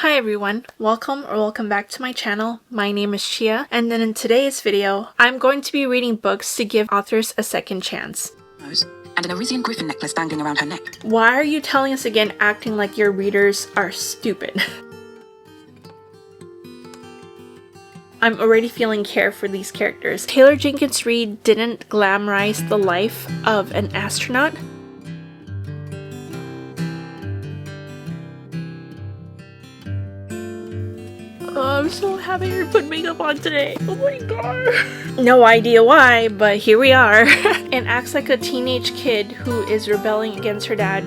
Hi everyone, welcome back to my channel. My name is Chia, and then in today's video, I'm going to be reading books to give authors a second chance. And an Arisian griffin necklace dangling around her neck. Why are you telling us again acting like your readers are stupid? I'm already feeling care for these characters. Taylor Jenkins Reid didn't glamorize the life of an astronaut. Oh, I'm so happy I put makeup on today. Oh my god. No idea why, but here we are. And acts like a teenage kid who is rebelling against her dad.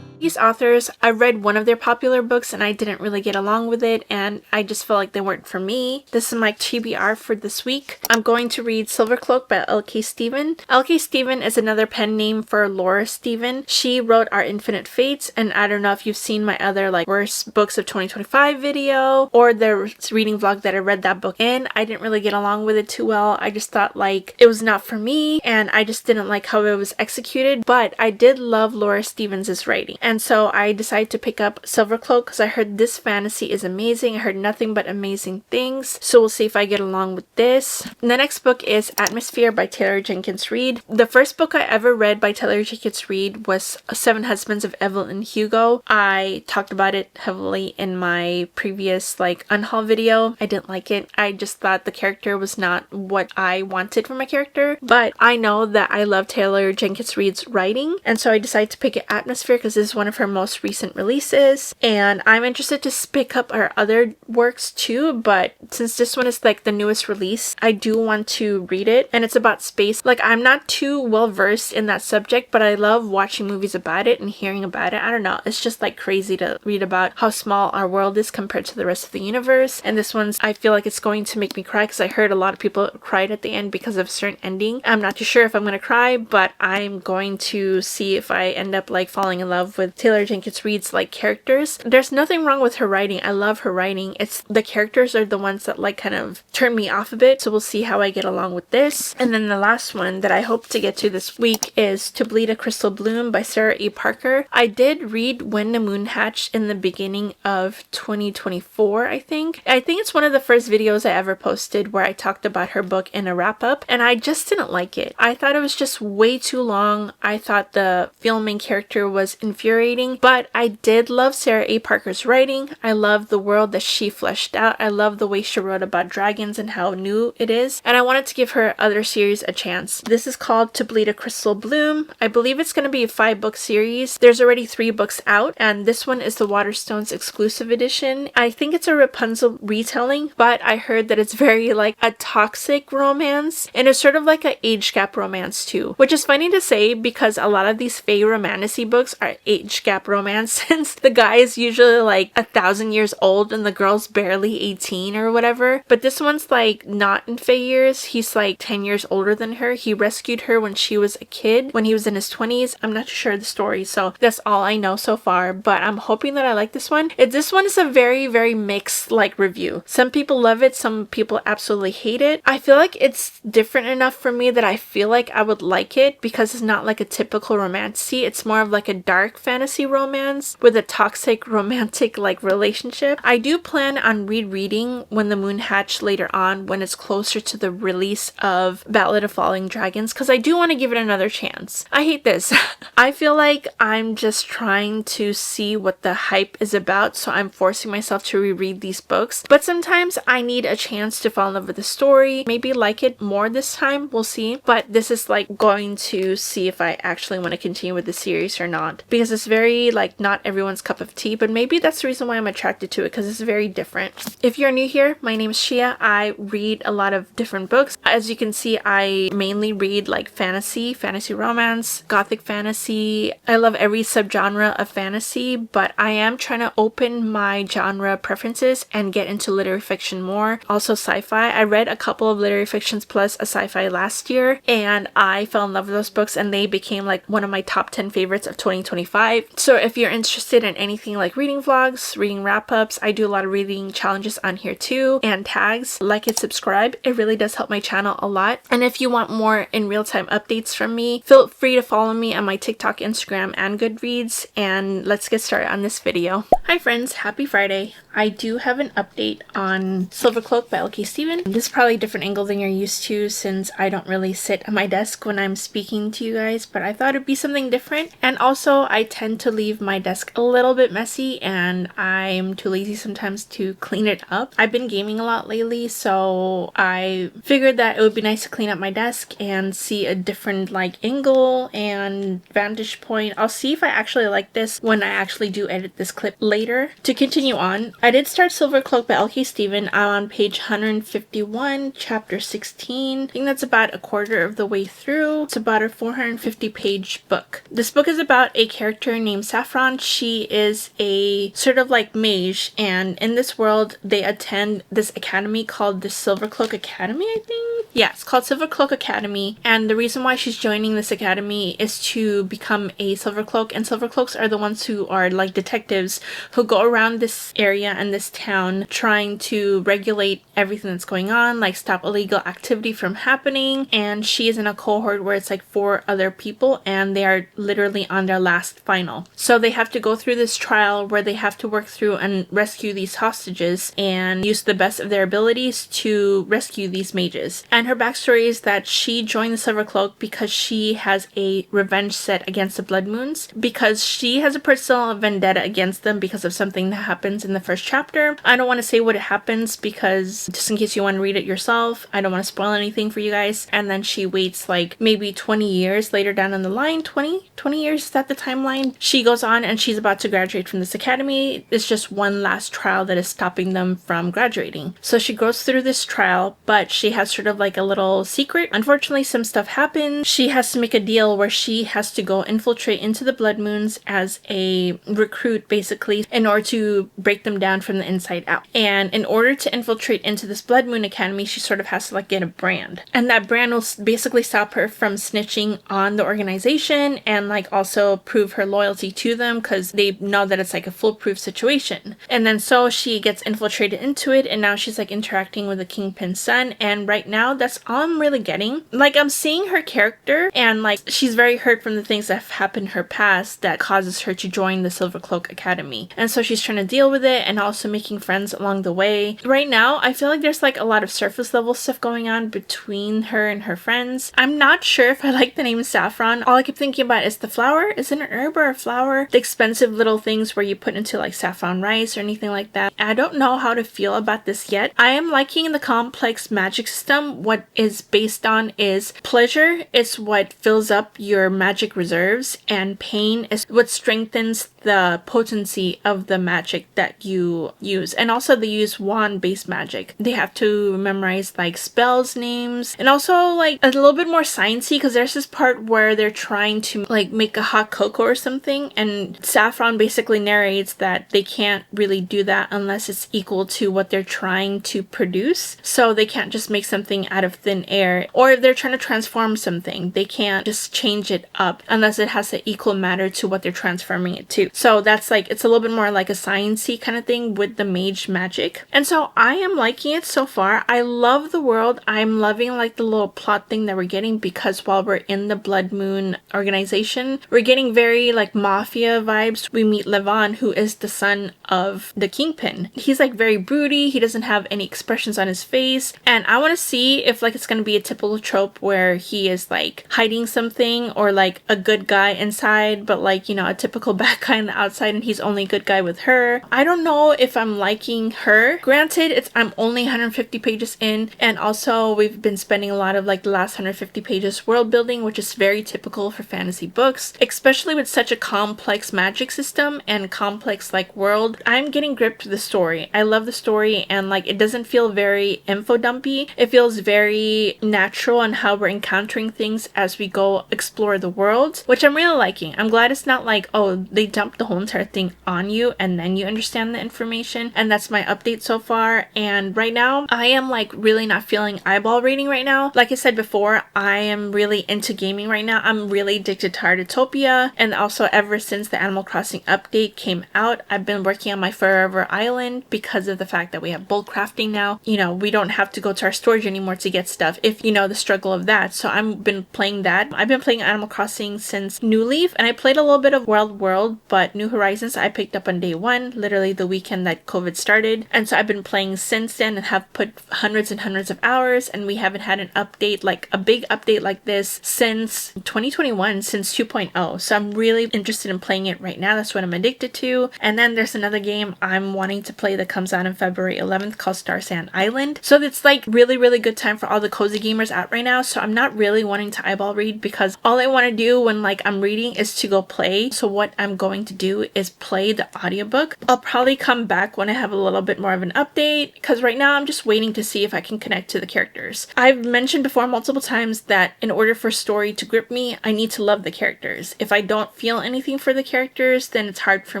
These authors, I read one of their popular books and I didn't really get along with it and I just felt like they weren't for me. This is my TBR for this week. I'm going to read Silvercloak by L.K. Stephen. L.K. Stephen is another pen name for Laura Stephen. She wrote Our Infinite Fates, and I don't know if you've seen my other like worst books of 2025 video or the reading vlog that I read that book in. I didn't really get along with it too well. I just thought like it was not for me and I just didn't like how it was executed, but I did love Laura Stevens' writing. And so I decided to pick up Silvercloak because I heard this fantasy is amazing. I heard nothing but amazing things. So we'll see if I get along with this. And the next book is Atmosphere by Taylor Jenkins Reid. The first book I ever read by Taylor Jenkins Reid was Seven Husbands of Evelyn Hugo. I talked about it heavily in my previous like unhaul video. I didn't like it. I just thought the character was not what I wanted from my character. But I know that I love Taylor Jenkins Reid's writing. And so I decided to pick Atmosphere because this is one of her most recent releases, and I'm interested to pick up her other works too, but since this one is like the newest release, I do want to read it, and it's about space. Like, I'm not too well versed in that subject, but I love watching movies about it and hearing about it. I don't know, it's just like crazy to read about how small our world is compared to the rest of the universe, and this one's, I feel like it's going to make me cry because I heard a lot of people cried at the end because of a certain ending. I'm not too sure if I'm gonna cry, but I'm going to see if I end up like falling in love with Taylor Jenkins Reid's like characters. There's nothing wrong with her writing. I love her writing. It's the characters are the ones that like kind of turn me off a bit. So we'll see how I get along with this. And then the last one that I hope to get to this week is To Bleed a Crystal Bloom by Sarah A. Parker. I did read When the Moon Hatched in the beginning of 2024, I think. It's one of the first videos I ever posted where I talked about her book in a wrap up, and I just didn't like it. I thought it was just way too long. I thought the filming character was infuriating, but I did love Sarah A. Parker's writing. I love the world that she fleshed out. I love the way she wrote about dragons and how new it is, and I wanted to give her other series a chance. This is called To Bleed a Crystal Bloom. I believe it's going to be a 5-book series. There's already 3 books out, and this one is the Waterstones exclusive edition. I think it's a Rapunzel retelling, but I heard that it's very like a toxic romance, and it's sort of like an age gap romance too, which is funny to say because a lot of these fae romantasy books are age gap romance since the guy is usually like 1,000 years old and the girl's barely 18 or whatever. But this one's like not in fae years. He's like 10 years older than her. He rescued her when she was a kid, when he was in his 20s. I'm not sure the story, so that's all I know so far, but I'm hoping that I like this one. This one is a very, very mixed like review. Some people love it, some people absolutely hate it. I feel like it's different enough for me that I feel like I would like it because it's not like a typical romance. It's more of like a dark fantasy romance with a toxic romantic like relationship. I do plan on rereading When the Moon Hatched later on when it's closer to the release of Ballad of Falling Dragons, because I do want to give it another chance. I hate this. I feel like I'm just trying to see what the hype is about, so I'm forcing myself to reread these books, but sometimes I need a chance to fall in love with the story, maybe like it more this time, we'll see. But this is like going to see if I actually want to continue with the series or not, because it's very like not everyone's cup of tea, but maybe that's the reason why I'm attracted to it, because it's very different. If you're new here, my name is Shia. I read a lot of different books. As you can see, I mainly read like fantasy romance, gothic fantasy. I love every subgenre of fantasy, but I am trying to open my genre preferences and get into literary fiction more. Also sci-fi. I read a couple of literary fictions plus a sci-fi last year, and I fell in love with those books and they became like one of my top 10 favorites of 2025. subscribe. So if you're interested in anything like reading vlogs, reading wrap-ups, I do a lot of reading challenges on here too, and tags, like and subscribe. It really does help my channel a lot. And if you want more in real-time updates from me, feel free to follow me on my TikTok, Instagram, and Goodreads. And let's get started on this video. Hi friends, happy Friday. I do have an update on Silvercloak by L.K. Stephen. This is probably a different angle than you're used to since I don't really sit at my desk when I'm speaking to you guys, but I thought it'd be something different. And also I tend to leave my desk a little bit messy and I'm too lazy sometimes to clean it up. I've been gaming a lot lately, so I figured that it would be nice to clean up my desk and see a different like angle and vantage point. I'll see if I actually like this when I actually do edit this clip later. To continue on, I did start Silvercloak by L.K. Stephen. I'm on page 151, chapter 16. I think that's about a quarter of the way through. It's about a 450 page book. This book is about a character named Saffron. She is a sort of like mage, and in this world they attend this academy called the Silvercloak Academy, I think? Yeah, it's called Silvercloak Academy, and the reason why she's joining this academy is to become a Silvercloak, and Silvercloaks are the ones who are like detectives who go around this area and this town trying to regulate everything that's going on, like stop illegal activity from happening. And she is in a cohort where it's like 4 other people and they are literally on their last final. So they have to go through this trial where they have to work through and rescue these hostages and use the best of their abilities to rescue these mages. And her backstory is that she joined the Silvercloak because she has a revenge set against the Blood Moons, because she has a personal vendetta against them because of something that happens in the first chapter. I don't want to say what it happens because just in case you want to read it yourself, I don't want to spoil anything for you guys. And then she waits like maybe 20 years later down on the line. 20 years, is that the timeline? She goes on and she's about to graduate from this academy. It's just one last trial that is stopping them from graduating. So she goes through this trial, but she has sort of like a little secret. Unfortunately, some stuff happens. She has to make a deal where she has to go infiltrate into the Blood Moons as a recruit, basically, in order to break them down from the inside out. And in order to infiltrate into this Blood Moon Academy, she sort of has to like get a brand. And that brand will basically stop her from snitching on the organization and like also prove her loyalty to them because they know that it's like a foolproof situation. And then so she gets infiltrated into it, and now she's like interacting with the Kingpin's son. And right now that's all I'm really getting. Like, I'm seeing her character and like she's very hurt from the things that have happened in her past that causes her to join the Silvercloak Academy. And so she's trying to deal with it and also making friends along the way. Right now I feel like there's like a lot of surface level stuff going on between her and her friends. I'm not sure if I like the name Saffron. All I keep thinking about is the flower. Is it an herb or a flower? The expensive little things where you put into like saffron rice or anything like that. I don't know how to feel about this yet. I am liking the complex magic system. What is based on is pleasure is what fills up your magic reserves, and pain is what strengthens the potency of the magic that you use. And also they use wand based magic. They have to memorize like spells names, and also like a little bit more sciencey because there's this part where they're trying to like make a hot cocoa or something, and Saffron basically narrates that they can't really do that unless it's equal to what they're trying to produce. So they can't just make something out of thin air, or if they're trying to transform something, they can't just change it up unless it has an equal matter to what they're transforming it to. So that's like, it's a little bit more like a sciencey kind of thing with the mage magic. And so I am liking it so far. I love the world. I'm loving like the little plot thing that we're getting, because while we're in the Blood Moon organization, we're getting very like mafia vibes. We meet Levon, who is the son of the Kingpin. He's like very broody. He doesn't have any expressions on his face. And I want to see if like it's going to be a typical trope where he is like hiding something, or like a good guy inside, but like, you know, a typical bad guy on the outside and he's only a good guy with her. I don't know if I'm liking her. Granted, I'm only 150 pages in, and also we've been spending a lot of like the last 150 pages world building, which is very typical for fantasy books, especially with such a complex magic system and complex like world. I'm getting gripped with the story. I love the story, and like it doesn't feel very info dumpy. It feels very very natural on how we're encountering things as we go explore the world, which I'm really liking. I'm glad it's not like, oh, they dumped the whole entire thing on you and then you understand the information. And that's my update so far. And right now, I am like really not feeling eyeball reading right now. Like I said before, I am really into gaming right now. I'm really addicted to Artopia, and also ever since the Animal Crossing update came out, I've been working on my Forever Island because of the fact that we have bulk crafting now. You know, we don't have to go to our storage anymore to get stuff, if you know the struggle of that. So I've been playing that. I've been playing Animal Crossing since New Leaf, and I played a little bit of Wild World, but New Horizons I picked up on day one, literally the weekend that COVID started. And so I've been playing since then and have put hundreds and hundreds of hours, and we haven't had an update, like a big update like this, since 2021, since 2.0. So I'm really interested in playing it right now. That's what I'm addicted to. And then there's another game I'm wanting to play that comes out on February 11th called Star Sand Island. So it's like really, really good time for all the cozy gamers out right now. So I'm not really wanting to eyeball read because all I want to do when like I'm reading is to go play. So what I'm going to do is play the audiobook. I'll probably come back when I have a little bit more of an update, because right now I'm just waiting to see if I can connect to the characters. I've mentioned before multiple times that in order for story to grip me, I need to love the characters. If I don't feel anything for the characters, then it's hard for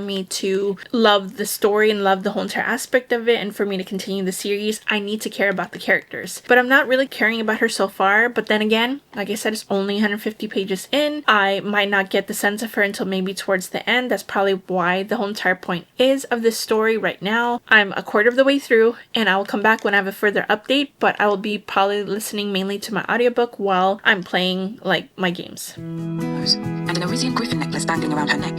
me to love the story and love the whole entire aspect of it. And for me to continue the series, I need to care about the characters. But I'm not really caring about her so far. But then again, like I said, it's only 150 pages in. I might not get the sense of her until maybe towards the end. That's probably why the whole entire point is of this story right now. I'm a quarter of the way through, and I will come back when I have a further update, but I will be probably listening mainly to my audiobook while I'm playing like my games. And an Arisian griffin necklace dangling around her neck.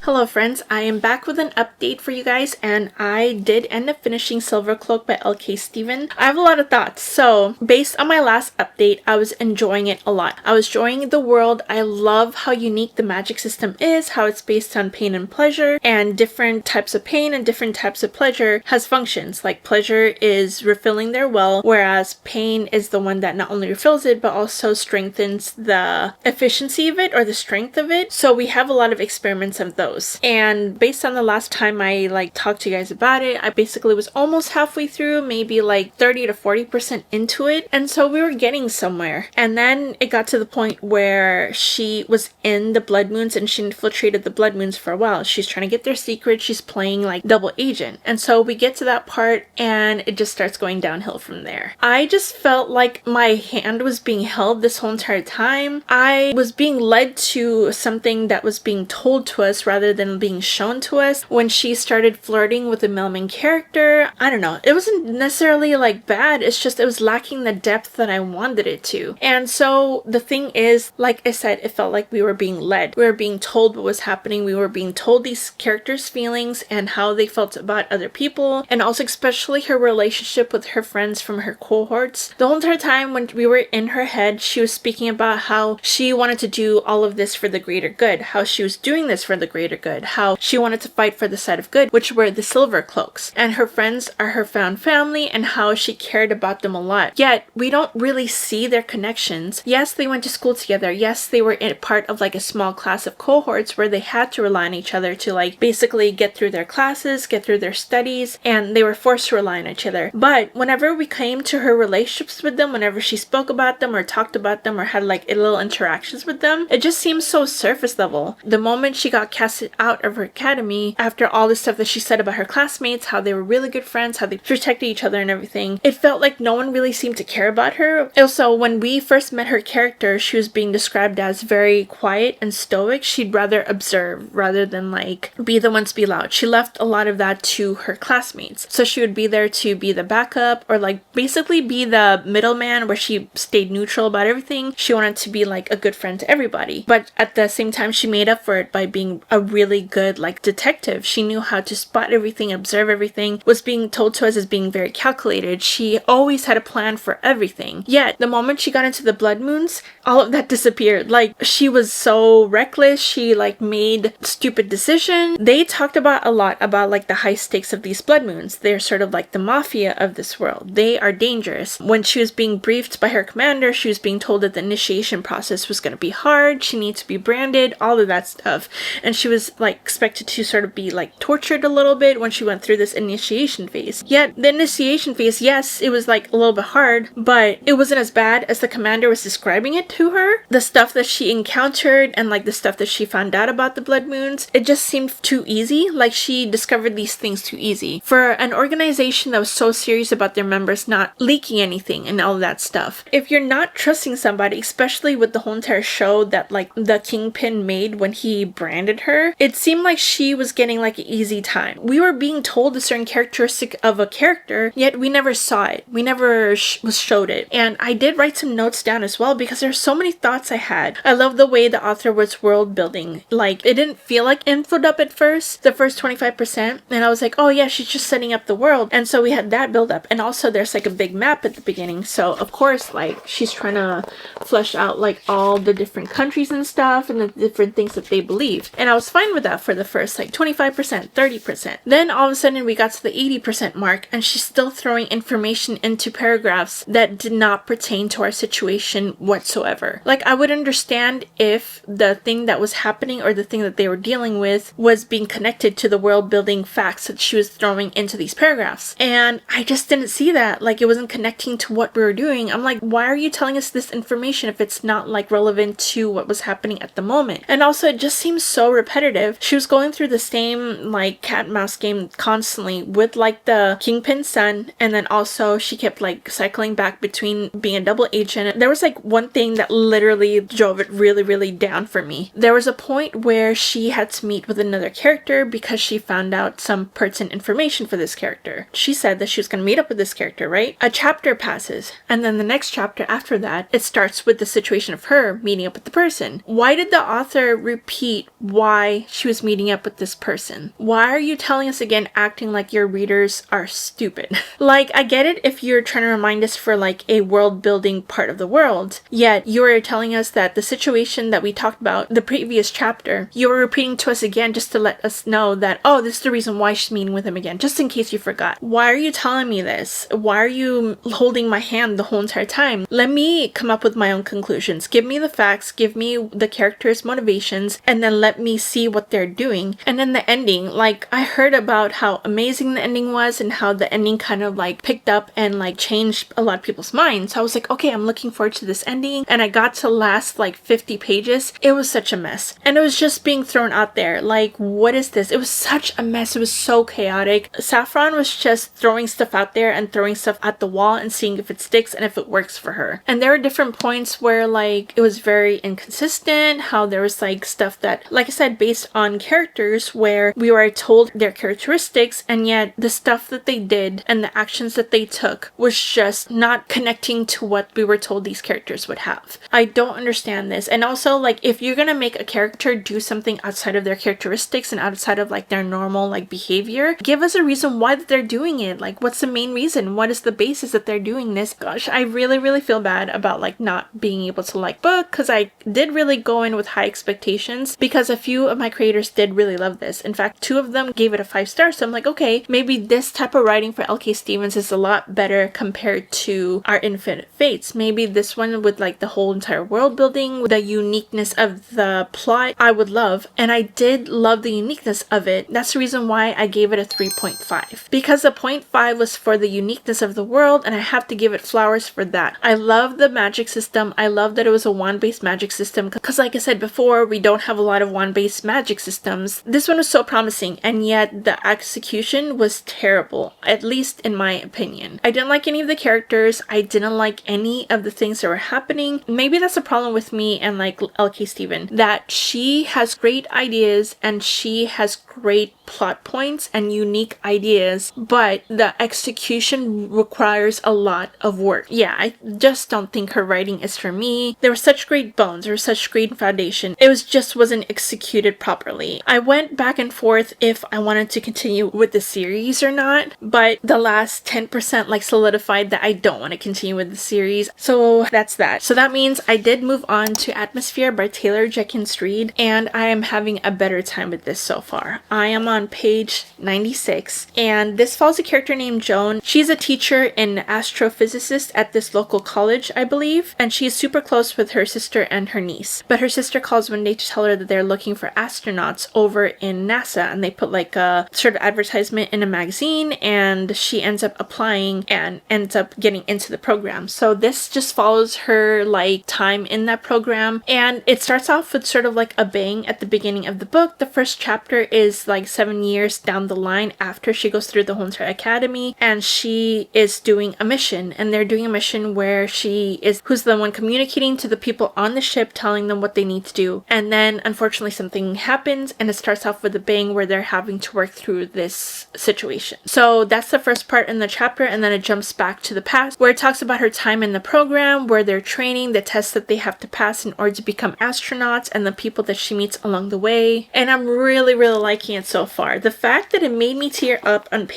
Hello friends, I am back with an update for you guys, and I did end up finishing Silvercloak by L.K. Stephen. I have a lot of thoughts. So based on my last update, I was enjoying it a lot. I was enjoying the world. I love how unique the magic system is, how it's based on pain and pleasure, and different types of pain and different types of pleasure has functions. Like pleasure is refilling their well, whereas pain is the one that not only refills it but also strengthens the efficiency of it or the strength of it. So we have a lot of experiments of those. And based on the last time I talked to you guys about it, I basically was almost halfway through, maybe like 30 to 40% into it. And so we were getting somewhere. And then it got to the point where she was in the Blood Moons and she infiltrated the Blood Moons for a while. She's trying to get their secret. She's playing like double agent. And so we get to that part and it just starts going downhill from there. I just felt like my hand was being held this whole entire time. I was being led to something that was being told to us rather than being shown to us. When she started flirting with the male main character, I don't know, it wasn't necessarily like bad, it's just it was lacking the depth that I wanted it to. And so the thing is, like I said, it felt like we were being led. We were being told what was happening. We were being told these characters' feelings and how they felt about other people, and also especially her relationship with her friends from her cohorts. The whole entire time when we were in her head, she was speaking about how she wanted to do all of this for the greater good, how she was doing this for the greater good, how she wanted to fight for the side of good, which were the Silvercloaks, and her friends are her found family, and how she cared about them a lot. Yet we don't really see their connections. Yes, they went to school together. Yes, they were part of like a small class of cohorts where they had to rely on each other to like basically get through their classes, get through their studies, and they were forced to rely on each other. But whenever we came to her relationships with them, whenever she spoke about them or talked about them or had like little interactions with them, it just seemed so surface level. The moment she got cast busted out of her academy after all the stuff that she said about her classmates, how they were really good friends, how they protected each other and everything. It felt like no one really seemed to care about her. Also, when we first met her character, she was being described as very quiet and stoic. She'd rather observe rather than like be the one to be loud. She left a lot of that to her classmates. So she would be there to be the backup or like basically be the middleman where she stayed neutral about everything. She wanted to be like a good friend to everybody. But at the same time, she made up for it by being a really good like detective. She knew how to spot everything, observe everything, was being told to us as being very calculated. She always had a plan for everything. Yet the moment she got into the blood moons, all of that disappeared. Like she was so reckless. She like made stupid decisions. They talked about a lot about like the high stakes of these blood moons. They're sort of like the mafia of this world. They are dangerous. When she was being briefed by her commander, she was being told that the initiation process was going to be hard. She needs to be branded, all of that stuff. And she was like expected to sort of be like tortured a little bit when she went through this initiation phase. Yet the initiation phase, yes, it was like a little bit hard, but it wasn't as bad as the commander was describing it to her. The stuff that she encountered and like the stuff that she found out about the blood moons, it just seemed too easy. Like she discovered these things too easy. For an organization that was so serious about their members not leaking anything and all of that stuff. If you're not trusting somebody, especially with the whole entire show that like the Kingpin made when he branded her, it seemed like she was getting like an easy time. We were being told a certain characteristic of a character, yet we never saw it. We never was showed it. And I did write some notes down as well because there's so many thoughts I had. I love the way the author was world building. Like it didn't feel like info dump at first, the first 25%, and I was like, oh yeah, she's just setting up the world. And so we had that build up, and also there's like a big map at the beginning, so of course like she's trying to flesh out like all the different countries and stuff and the different things that they believe, and I was fine with that for the first like 25%, 30%. Then all of a sudden we got to the 80% mark, and she's still throwing information into paragraphs that did not pertain to our situation whatsoever. Like I would understand if the thing that was happening or the thing that they were dealing with was being connected to the world building facts that she was throwing into these paragraphs, and I just didn't see that. Like it wasn't connecting to what we were doing. I'm like, why are you telling us this information if it's not like relevant to what was happening at the moment? And also it just seems so repetitive. She was going through the same like cat and mouse game constantly with like the Kingpin's son, and then also she kept like cycling back between being a double agent. There was like one thing that literally drove it really down for me. There was a point where she had to meet with another character because she found out some pertinent information for this character. She said that she was going to meet up with this character, right? A chapter passes, and then the next chapter after that, it starts with the situation of her meeting up with the person. Why did the author repeat why she was meeting up with this person? Why are you telling us again, acting like your readers are stupid? Like, I get it if you're trying to remind us for like a world building part of the world, yet you're telling us that the situation that we talked about the previous chapter, you're repeating to us again just to let us know that, oh, this is the reason why she's meeting with him again, just in case you forgot. Why are you telling me this? Why are you holding my hand the whole entire time? Let me come up with my own conclusions. Give me the facts, give me the characters' motivations, and then let me see what they're doing. And then the ending, like I heard about how amazing the ending was and how the ending kind of like picked up and like changed a lot of people's minds. So I was like, okay, I'm looking forward to this ending. And I got to last like 50 pages. It was such a mess. And it was just being thrown out there. Like, what is this? It was such a mess. It was so chaotic. Saffron was just throwing stuff out there and throwing stuff at the wall and seeing if it sticks and if it works for her. And there were different points where like it was very inconsistent, how there was like stuff that, like I said, based on characters where we were told their characteristics, and yet the stuff that they did and the actions that they took was just not connecting to what we were told these characters would have. I don't understand this. And also, like, if you're gonna make a character do something outside of their characteristics and outside of like their normal like behavior, give us a reason why that they're doing it. Like, what's the main reason? What is the basis that they're doing this? Gosh, I really feel bad about like not being able to like book, because I did really go in with high expectations because a few of my creators did really love this. In fact, 2 of them gave it a 5 stars. So I'm like, okay, maybe this type of writing for L.K. Stevens is a lot better compared to our Infinite Fates. Maybe this one with like the whole entire world building, the uniqueness of the plot, I would love. And I did love the uniqueness of it. That's the reason why I gave it a 3.5. Because the 0.5 was for the uniqueness of the world, and I have to give it flowers for that. I love the magic system. I love that it was a wand-based magic system, because like I said before, we don't have a lot of wand-based magic magic systems. This one was so promising, and yet the execution was terrible, at least in my opinion. I didn't like any of the characters. I didn't like any of the things that were happening. Maybe that's a problem with me and like LK Steven, that she has great ideas and she has great plot points and unique ideas, but the execution requires a lot of work. Yeah, I just don't think her writing is for me. There were such great bones, there was such great foundation. It wasn't executed properly. I went back and forth if I wanted to continue with the series or not, but the last 10% like solidified that I don't want to continue with the series. So that's that. So that means I did move on to Atmosphere by Taylor Jenkins Reid, and I am having a better time with this so far. I am on page 96, and this follows a character named Joan. She's a teacher and astrophysicist at this local college, I believe, and she's super close with her sister and her niece. But her sister calls one day to tell her that they're looking for astronauts over in NASA, and they put like a sort of advertisement in a magazine, and she ends up applying and ends up getting into the program. So this just follows her like time in that program, and it starts off with sort of like a bang at the beginning of the book. The first chapter is like 7 years down the line after she goes through the whole entire academy, and she is doing a mission, and they're doing a mission where who's the one communicating to the people on the ship, telling them what they need to do. And then unfortunately something happens, and it starts off with a bang where they're having to work through this situation. So that's the first part in the chapter, and then it jumps back to the past where it talks about her time in the program, where they're training, the tests that they have to pass in order to become astronauts, and the people that she meets along the way. And I'm really liking it so far. The fact that it made me tear up on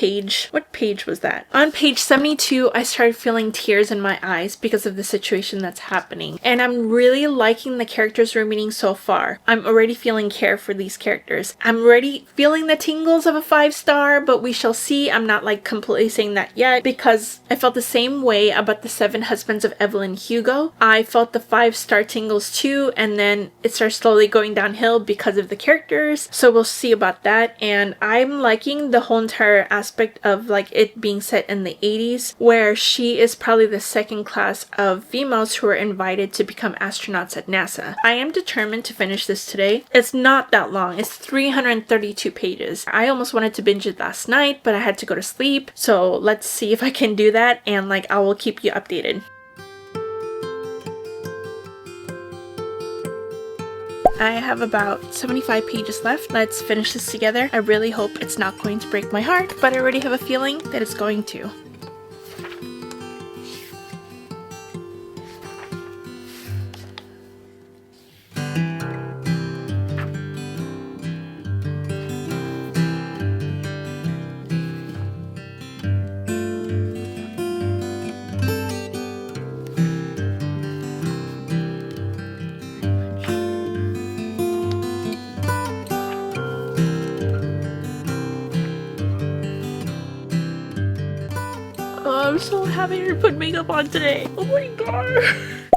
what page was that? On page 72, I started feeling tears in my eyes because of the situation that's happening. And I'm really liking the characters we're meeting so far. I'm already feeling care for these characters. I'm already feeling the tingles of a 5-star, but we shall see. I'm not like completely saying that yet, because I felt the same way about the 7 Husbands of Evelyn Hugo. I felt the 5-star tingles too, and then it starts slowly going downhill because of the characters. So we'll see about that. And I'm liking the whole entire aspect of like it being set in the 80s, where she is probably the second class of females who are invited to become astronauts at NASA. I am determined to finish this today. It's not that long. It's 332 pages. I almost wanted to binge it last night, but I had to go to sleep. So let's see if I can do that, and like I will keep you updated. I have about 75 pages left. Let's finish this together. I really hope it's not going to break my heart, but I already have a feeling that it's going to. I'm so happy to put makeup on today. Oh my god.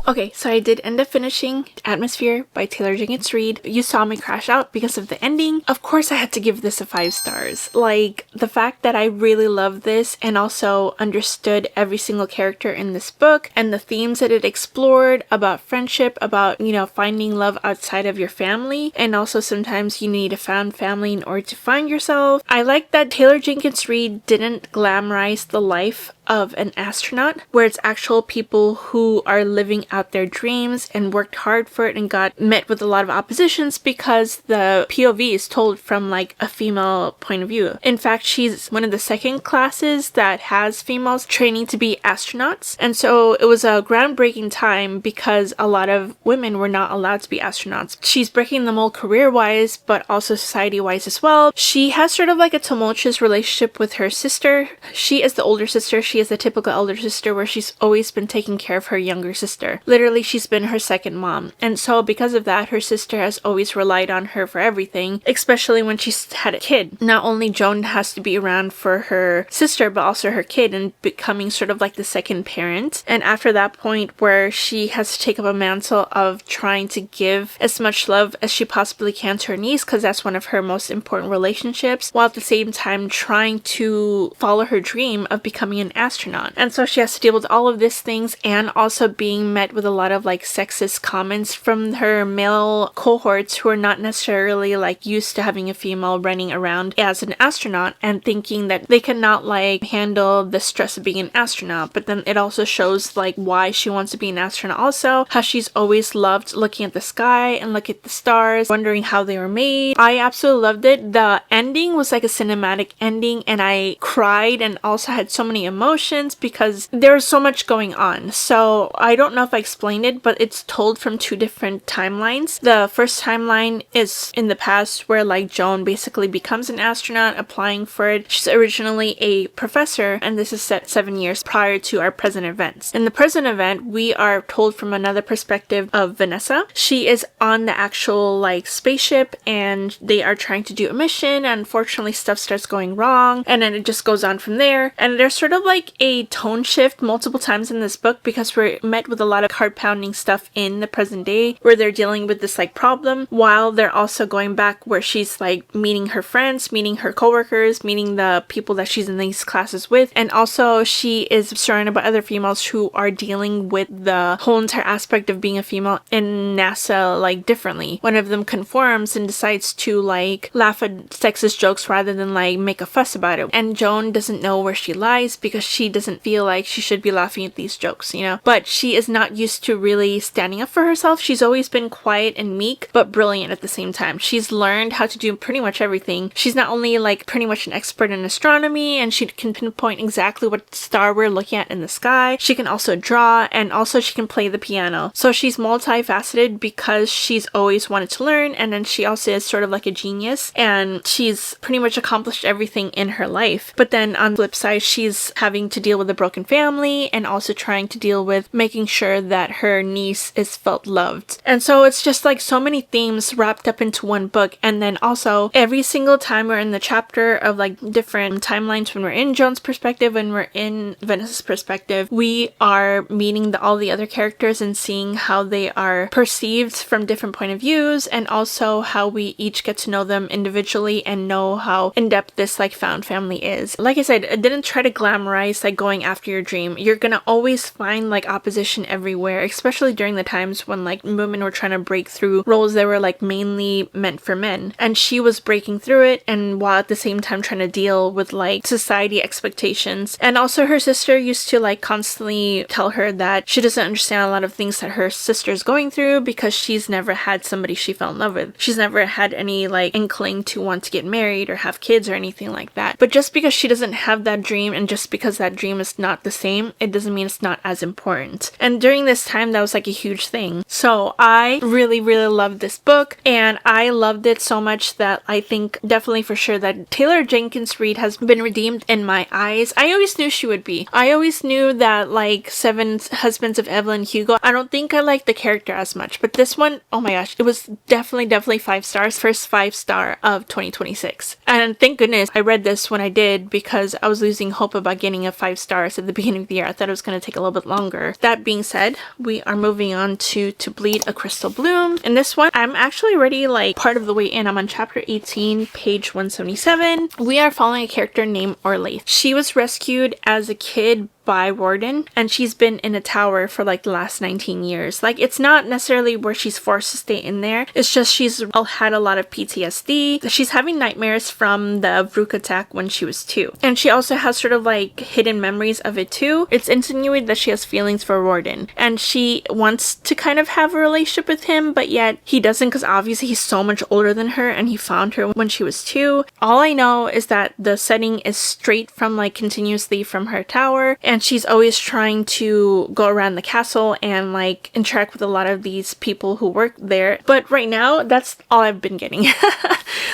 Okay, so I did end up finishing Atmosphere by Taylor Jenkins Reid. You saw me crash out because of the ending. Of course I had to give this a 5 stars. Like, the fact that I really loved this and also understood every single character in this book and the themes that it explored about friendship, about, you know, finding love outside of your family, and also sometimes you need a found family in order to find yourself. I like that Taylor Jenkins Reid didn't glamorize the life of an astronaut, where it's actual people who are living out their dreams and worked hard for it and got met with a lot of oppositions because the POV is told from like a female point of view. In fact, she's one of the second classes that has females training to be astronauts, and so it was a groundbreaking time because a lot of women were not allowed to be astronauts. She's breaking the mold career-wise, but also society-wise as well. She has sort of like a tumultuous relationship with her sister. She is the older sister. She is the typical elder sister where she's always been taking care of her younger sister. Literally, she's been her second mom. And so because of that, her sister has always relied on her for everything, especially when she's had a kid. Not only Joan has to be around for her sister, but also her kid, and becoming sort of like the second parent. And after that point where she has to take up a mantle of trying to give as much love as she possibly can to her niece, because that's one of her most important relationships, while at the same time trying to follow her dream of becoming an astronaut. And so she has to deal with all of these things and also being met with a lot of like sexist comments from her male cohorts who are not necessarily like used to having a female running around as an astronaut and thinking that they cannot like handle the stress of being an astronaut. But then it also shows like why she wants to be an astronaut also, how she's always loved looking at the sky and look at the stars, wondering how they were made. I absolutely loved it. The ending was like a cinematic ending and I cried and also had so many emotions because there was so much going on. So I don't know if I explained it, but it's told from two different timelines. The first timeline is in the past where like Joan basically becomes an astronaut applying for it. She's originally a professor and this is set 7 years prior to our present events. In the present event, we are told from another perspective of Vanessa. She is on the actual like spaceship and they are trying to do a mission and unfortunately stuff starts going wrong and then it just goes on from there. And there's sort of like a tone shift multiple times in this book because we're met with a lot of heart pounding stuff in the present day where they're dealing with this like problem while they're also going back where she's like meeting her friends, meeting her coworkers, meeting the people that she's in these classes with, and also she is surrounded by other females who are dealing with the whole entire aspect of being a female in NASA like differently. One of them conforms and decides to like laugh at sexist jokes rather than like make a fuss about it, and Joan doesn't know where she lies because she doesn't feel like she should be laughing at these jokes, you know, but she is not used to really standing up for herself. She's always been quiet and meek but brilliant at the same time. She's learned how to do pretty much everything. She's not only like pretty much an expert in astronomy and she can pinpoint exactly what star we're looking at in the sky, she can also draw and also she can play the piano. So she's multifaceted because she's always wanted to learn, and then she also is sort of like a genius and she's pretty much accomplished everything in her life. But then on the flip side, she's having to deal with a broken family and also trying to deal with making sure that her niece is felt loved. And so it's just like so many themes wrapped up into one book. And then also every single time we're in the chapter of like different timelines, when we're in Joan's perspective, when we're in Vanessa's perspective, we are meeting all the other characters and seeing how they are perceived from different point of views, and also how we each get to know them individually and know how in-depth this like found family is. Like I said, I didn't try to glamorize like going after your dream. You're gonna always find like opposition everywhere, especially during the times when like women were trying to break through roles that were like mainly meant for men, and she was breaking through it and while at the same time trying to deal with like society expectations. And also her sister used to like constantly tell her that she doesn't understand a lot of things that her sister's going through because she's never had somebody she fell in love with. She's never had any like inkling to want to get married or have kids or anything like that. But just because she doesn't have that dream and just because that dream is not the same, it doesn't mean it's not as important. And during this time, that was like a huge thing. So I really loved this book, and I loved it so much that I think definitely for sure that Taylor Jenkins Reid has been redeemed in my eyes. I always knew she would be. I always knew that like Seven Husbands of Evelyn Hugo, I don't think I liked the character as much, but this one, oh my gosh, it was definitely 5 stars. First 5-star of 2026. And thank goodness I read this when I did, because I was losing hope about getting a 5 stars at the beginning of the year. I thought it was going to take a little bit longer. That being said, we are moving on to Bleed a Crystal Bloom. In this one, I'm actually already like part of the way in. I'm on chapter 18, page 177. We are following a character named Orlaith. She was rescued as a kid by Warden, and she's been in a tower for like the last 19 years. Like, it's not necessarily where she's forced to stay in there, it's just she's had a lot of PTSD. She's having nightmares from the Vrook attack when she was 2, and she also has sort of like hidden memories of it too. It's insinuated that she has feelings for Warden, and she wants to kind of have a relationship with him, but yet he doesn't, because obviously he's so much older than her and he found her when she was 2. All I know is that the setting is straight from like continuously from her tower, and she's always trying to go around the castle and like interact with a lot of these people who work there. But right now, that's all I've been getting.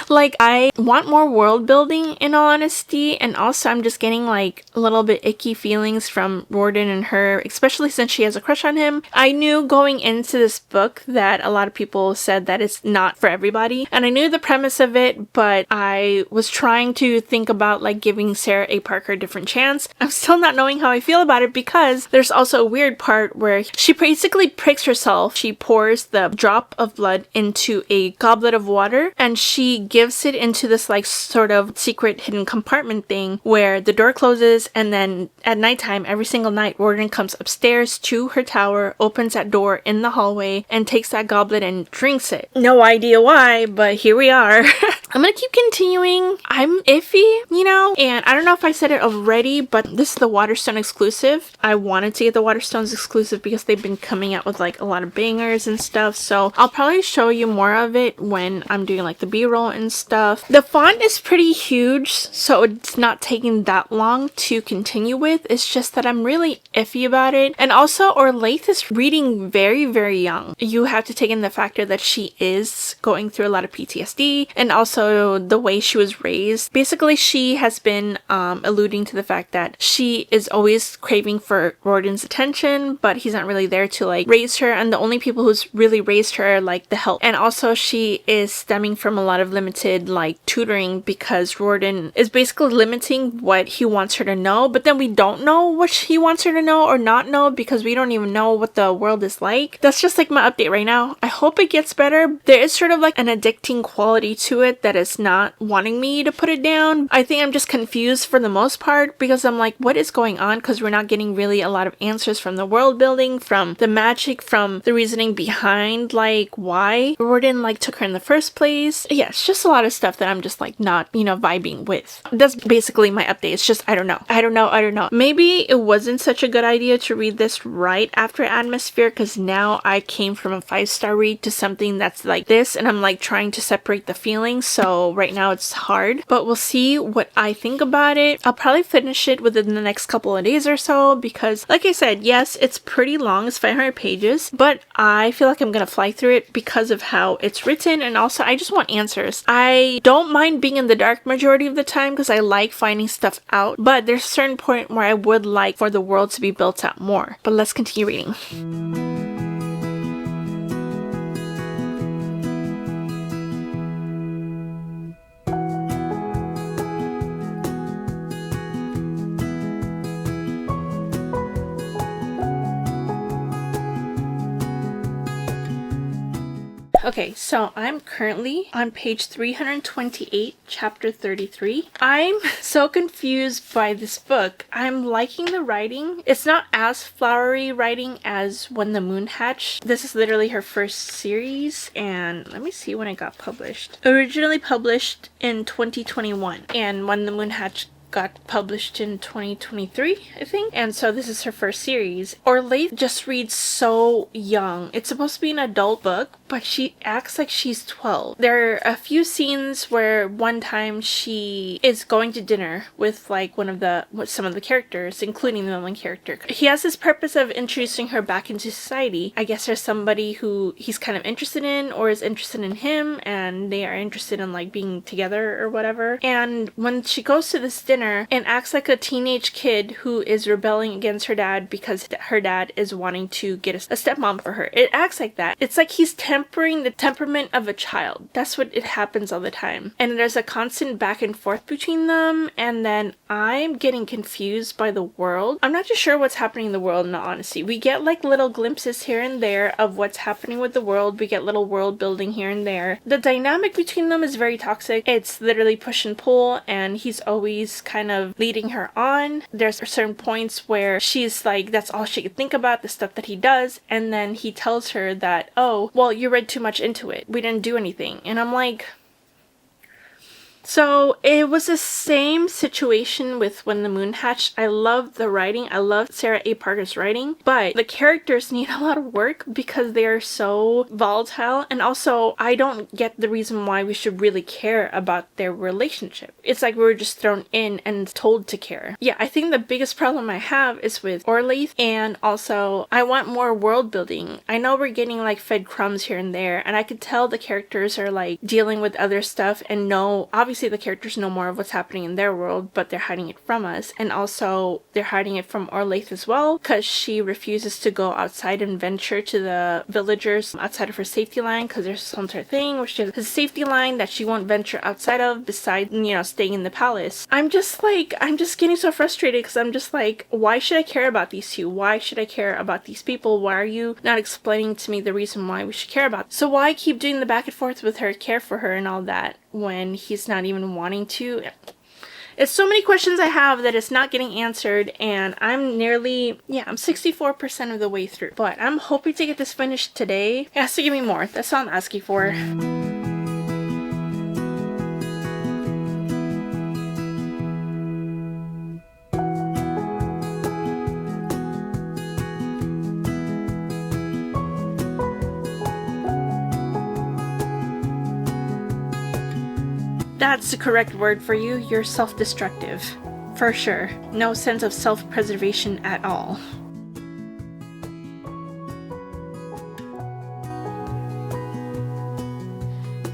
Like, I want more world building in all honesty, and also I'm just getting like a little bit icky feelings from Warden and her, especially since she has a crush on him. I knew going into this book that a lot of people said that it's not for everybody, and I knew the premise of it, but I was trying to think about like giving Sarah A. Parker a different chance. I'm still not knowing how how I feel about it, because there's also a weird part where she basically pricks herself. She pours the drop of blood into a goblet of water and she gives it into this like sort of secret hidden compartment thing where the door closes, and then at nighttime, every single night, Warden comes upstairs to her tower, opens that door in the hallway, and takes that goblet and drinks it. No idea why, but here we are. I'm gonna keep continuing. I'm iffy, you know, and I don't know if I said it already, but this is the Waterstone exclusive. I wanted to get the Waterstones exclusive because they've been coming out with like a lot of bangers and stuff, so I'll probably show you more of it when I'm doing like the b-roll and stuff. The font is pretty huge, so it's not taking that long to continue with. It's just that I'm really iffy about it. And also, Orlaith is reading very, very young. You have to take in the factor that she is going through a lot of PTSD, and also the way she was raised. Basically, she has been alluding to the fact that she is always craving for Warden's attention, but he's not really there to like raise her, and the only people who's really raised her are like the help. And also, she is stemming from a lot of limited like tutoring because Warden is basically limiting what he wants her to know, but then we don't know what he wants her to know or not know because we don't even know what the world is like. That's just like my update right now. I hope it gets better. There is sort of like an addicting quality to it that is not wanting me to put it down. I think I'm just confused for the most part because I'm like, what is going on? Because we're not getting really a lot of answers from the world building, from the magic, from the reasoning behind like why Warden like took her in the first place. Yeah, it's just a lot of stuff that I'm just like not, you know, vibing with. That's basically my update. It's just I don't know. Maybe it wasn't such a good idea to read this right after Atmosphere, because now I came from a 5-star read to something that's like this, and I'm like trying to separate the feelings, so right now it's hard, but we'll see what I think about it. I'll probably finish it within the next couple of days or so because like I said, yes, it's pretty long, it's 500 pages, but I feel like I'm gonna fly through it because of how it's written, and also I just want answers. I don't mind being in the dark majority of the time because I like finding stuff out, but there's a certain point where I would like for the world to be built out more. But let's continue reading. Okay, so I'm currently on page 328, chapter 33. I'm so confused by this book. I'm liking the writing. It's not as flowery writing as When the Moon Hatched. This is literally her first series, and let me see when it got published. Originally published in 2021, and When the Moon Hatched got published in 2023, I think. And so this is her first series. Orlaith just reads so young. It's supposed to be an adult book, but she acts like she's 12. There are a few scenes where one time she is going to dinner with like some of the characters, including the main character. He has this purpose of introducing her back into society. I guess there's somebody who he's kind of interested in or is interested in him, and they are interested in like being together or whatever. And when she goes to this dinner and acts like a teenage kid who is rebelling against her dad because her dad is wanting to get a stepmom for her. It acts like that. It's like he's tempering the temperament of a child. That's what it happens all the time. And there's a constant back and forth between them, and then I'm getting confused by the world. I'm not too sure what's happening in the world, in all honesty. We get like little glimpses here and there of what's happening with the world. We get little world building here and there. The dynamic between them is very toxic. It's literally push and pull, and he's always kind of leading her on. There's certain points where she's like, that's all she could think about, the stuff that he does, and then he tells her that, oh, well, you read too much into it. We didn't do anything. And I'm like, so it was the same situation with When the Moon Hatched. I love the writing. I love Sarah A. Parker's writing, but the characters need a lot of work because they are so volatile. And also, I don't get the reason why we should really care about their relationship. It's like we were just thrown in and told to care. Yeah, I think the biggest problem I have is with Orlaith, and also I want more world building. I know we're getting like fed crumbs here and there, and I could tell the characters are like dealing with other stuff and know, obviously, obviously the characters know more of what's happening in their world, but they're hiding it from us. And also they're hiding it from Orlaith as well, because she refuses to go outside and venture to the villagers outside of her safety line, because there's some sort of thing where she has a safety line that she won't venture outside of besides, you know, staying in the palace. I'm just getting so frustrated, because I'm just like, why should I care about these two? Why should I care about these people? Why are you not explaining to me the reason why we should care about them? So why keep doing the back and forth with her, care for her and all that, when he's not even wanting to? It's so many questions I have that it's not getting answered, and I'm nearly, I'm 64% of the way through. But I'm hoping to get this finished today. It has to give me more. That's all I'm asking for. That's the correct word for you. You're self-destructive. For sure. No sense of self-preservation at all.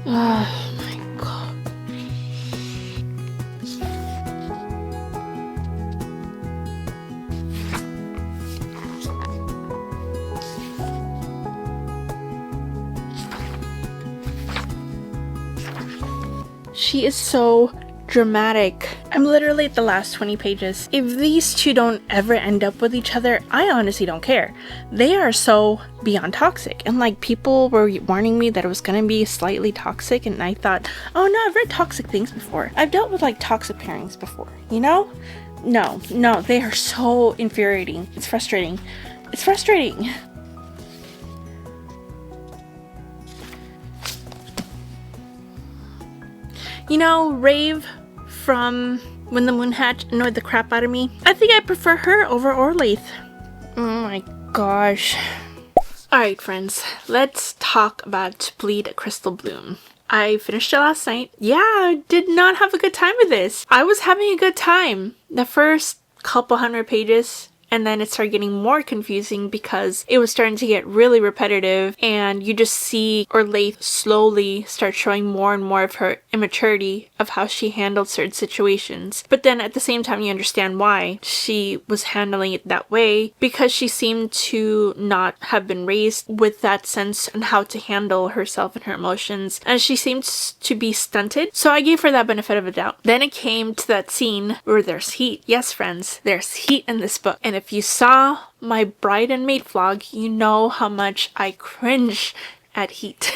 Oh my god. She is so dramatic. I'm literally at the last 20 pages. If these two don't ever end up with each other, I honestly don't care. They are so beyond toxic. And like, people were warning me that it was gonna be slightly toxic, and I thought, oh no, I've read toxic things before. I've dealt with like toxic pairings before, you know? No, they are so infuriating. It's frustrating. It's frustrating. You know, Rave from When the Moon Hatched annoyed the crap out of me. I think I prefer her over Orlaith. Oh my gosh. Alright friends, let's talk about Bleed a Crystal Bloom. I finished it last night. Yeah, I did not have a good time with this. I was having a good time. The first couple hundred pages, and then it started getting more confusing because it was starting to get really repetitive, and you just see Orlaith slowly start showing more and more of her immaturity of how she handled certain situations. But then at the same time you understand why she was handling it that way, because she seemed to not have been raised with that sense on how to handle herself and her emotions, and she seemed to be stunted. So I gave her that benefit of a doubt. Then it came to that scene where there's heat. Yes friends, there's heat in this book, and if you saw my bride and maid vlog, you know how much I cringe at heat.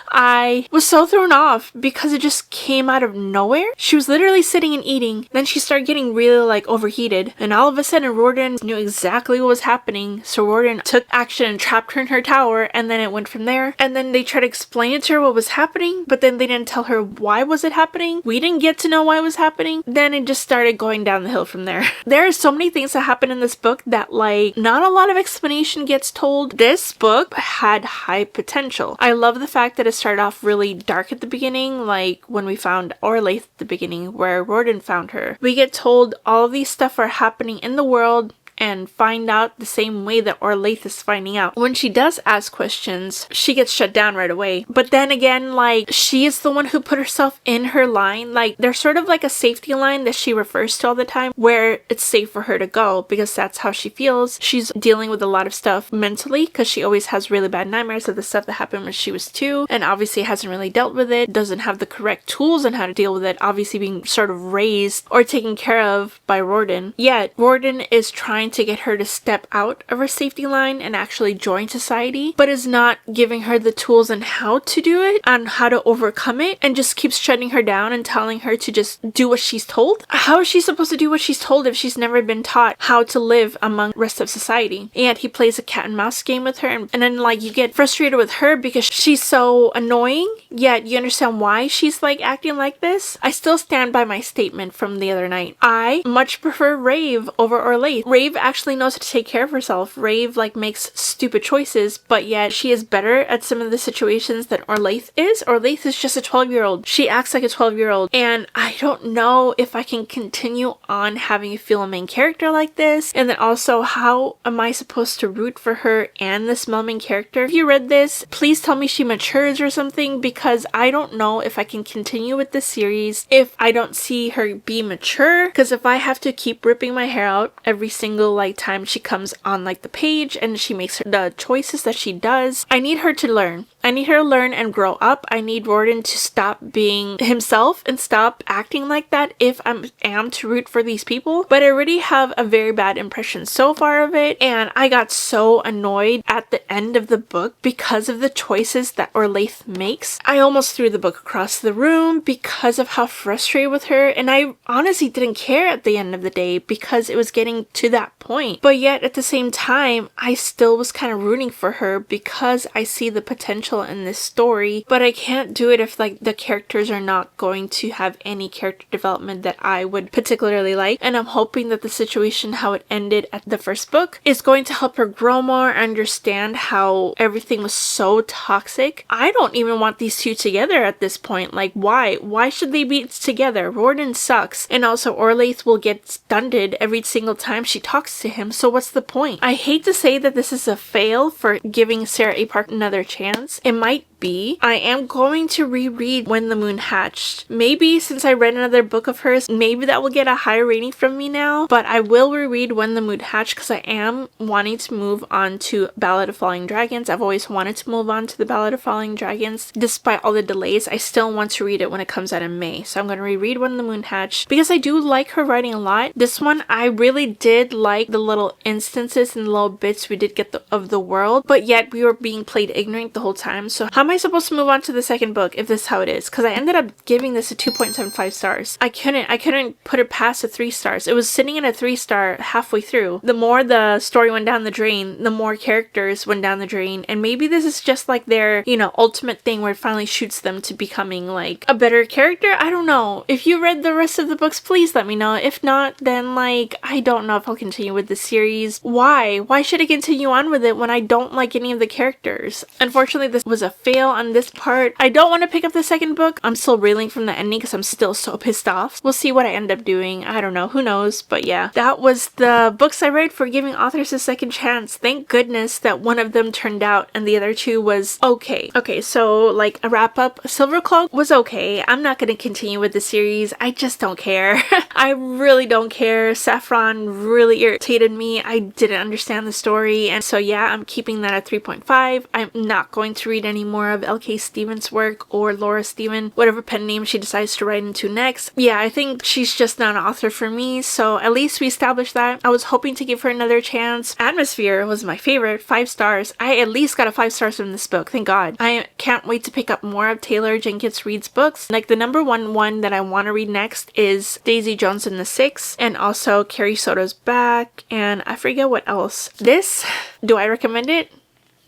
I was so thrown off because it just came out of nowhere. She was literally sitting and eating, then she started getting really like overheated, and all of a sudden Riordan knew exactly what was happening, so Riordan took action and trapped her in her tower, and then it went from there. And then they tried to explain it to her what was happening, but then they didn't tell her why was it happening. We didn't get to know why it was happening. Then it just started going down the hill from there. There are so many things that happen in this book that like not a lot of explanation gets told. This book had high potential. I love the fact that it started off really dark at the beginning, like when we found Orlaith at the beginning, where Riordan found her. We get told all of these stuff are happening in the world, and find out the same way that Orlaith is finding out. When she does ask questions, she gets shut down right away. But then again, like, she is the one who put herself in her line. Like, there's sort of like a safety line that she refers to all the time, where it's safe for her to go because that's how she feels. She's dealing with a lot of stuff mentally because she always has really bad nightmares of the stuff that happened when she was 2, and obviously hasn't really dealt with it, doesn't have the correct tools on how to deal with it, obviously being sort of raised or taken care of by Riordan. Yet Riordan is trying to get her to step out of her safety line and actually join society, but is not giving her the tools on how to do it, on how to overcome it, and just keeps shutting her down and telling her to just do what she's told. How is she supposed to do what she's told if she's never been taught how to live among the rest of society? And he plays a cat and mouse game with her, and then like you get frustrated with her because she's so annoying, yet you understand why she's like acting like this. I still stand by my statement from the other night. I much prefer Rave over Orlaith. Rave Rave actually knows how to take care of herself. Rave like makes stupid choices, but yet she is better at some of the situations than Orlaith is. Orlaith is just a 12-year-old. She acts like a 12-year-old, and I don't know if I can continue on having a female main character like this. And then also, how am I supposed to root for her and this male main character? If you read this, please tell me she matures or something, because I don't know if I can continue with this series if I don't see her be mature. Because if I have to keep ripping my hair out every single like time she comes on like the page and she makes the choices that she does, I need her to learn. I need her to learn and grow up. I need Warden to stop being himself and stop acting like that if I am to root for these people. But I already have a very bad impression so far of it, and I got so annoyed at the end of the book because of the choices that Orlaith makes. I almost threw the book across the room because of how frustrated with her, and I honestly didn't care at the end of the day because it was getting to that point. But yet at the same time, I still was kind of rooting for her because I see the potential in this story, but I can't do it if like the characters are not going to have any character development that I would particularly like. And I'm hoping that the situation, how it ended at the first book, is going to help her grow more, understand how everything was so toxic. I don't even want these two together at this point. Like, why should they be together? Warden sucks, and also Orlaith will get stunted every single time she talks to him, so what's the point? I hate to say that this is a fail for giving Sarah A. Park another chance. It might be. I am going to reread When the Moon Hatched. Maybe since I read another book of hers, maybe that will get a higher rating from me now, but I will reread When the Moon Hatched because I am wanting to move on to Ballad of Falling Dragons. I've always wanted to move on to the Ballad of Falling Dragons. Despite all the delays, I still want to read it when it comes out in May. So I'm going to reread When the Moon Hatched because I do like her writing a lot. This one, I really did like the little instances and the little bits we did get of the world, but yet we were being played ignorant the whole time. So how am I supposed to move on to the second book if this is how it is? Because I ended up giving this a 2.75 stars. I couldn't put it past a 3 stars. It was sitting at a 3-star halfway through. The more the story went down the drain, the more characters went down the drain, and maybe this is just like their, you know, ultimate thing where it finally shoots them to becoming like a better character. I don't know. If you read the rest of the books, please let me know. If not, then like I don't know if I'll continue with the series. Why should I continue on with it when I don't like any of the characters? Unfortunately, this was a fail on this part. I don't want to pick up the second book. I'm still reeling from the ending because I'm still so pissed off. We'll see what I end up doing. I don't know. Who knows? But yeah, that was the books I read for giving authors a second chance. Thank goodness that one of them turned out and the other two was okay. Okay, so like a wrap up, Silvercloak was okay. I'm not going to continue with the series. I just don't care. I really don't care. Saffron really irritated me. I didn't understand the story, and so yeah, I'm keeping that at 3.5. I'm not going to read any more of L.K. Stevens' work or Laura Steven, whatever pen name she decides to write into next. Yeah, I think she's just not an author for me, so at least we established that. I was hoping to give her another chance. Atmosphere was my favorite, 5 stars. I at least got a 5 stars from this book, thank God. I can't wait to pick up more of Taylor Jenkins Reid's books. Like the number one that I want to read next is Daisy Jones and the Six, and also Carrie Soto's Back, and I forget what else. This, do I recommend it?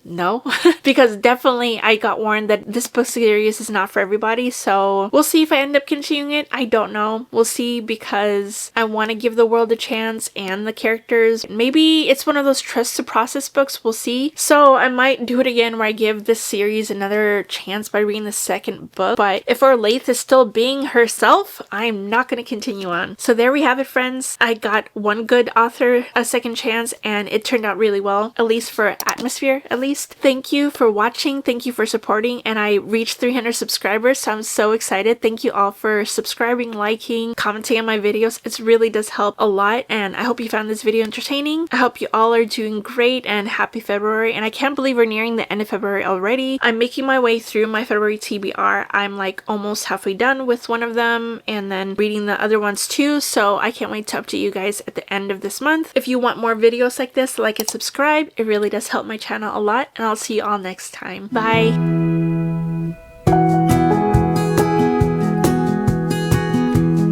No, because definitely I got warned that this book series is not for everybody, so we'll see if I end up continuing it. I don't know. We'll see, because I want to give the world a chance and the characters. Maybe it's one of those trust to process books. We'll see. So I might do it again where I give this series another chance by reading the second book. But if Orlaith is still being herself, I'm not going to continue on. So there we have it, friends. I got one good author a second chance and it turned out really well, at least for Atmosphere, at least. Thank you for watching. Thank you for supporting, and I reached 300 subscribers, so I'm so excited. Thank you all for subscribing, liking, commenting on my videos. It really does help a lot, and I hope you found this video entertaining. I hope you all are doing great, and happy February. And I can't believe we're nearing the end of February already. I'm making my way through my February TBR. I'm like almost halfway done with one of them and then reading the other ones too, so I can't wait to update you guys at the end of this month. If you want more videos like this, like and subscribe. It really does help my channel a lot, and I'll see you all next time. Bye!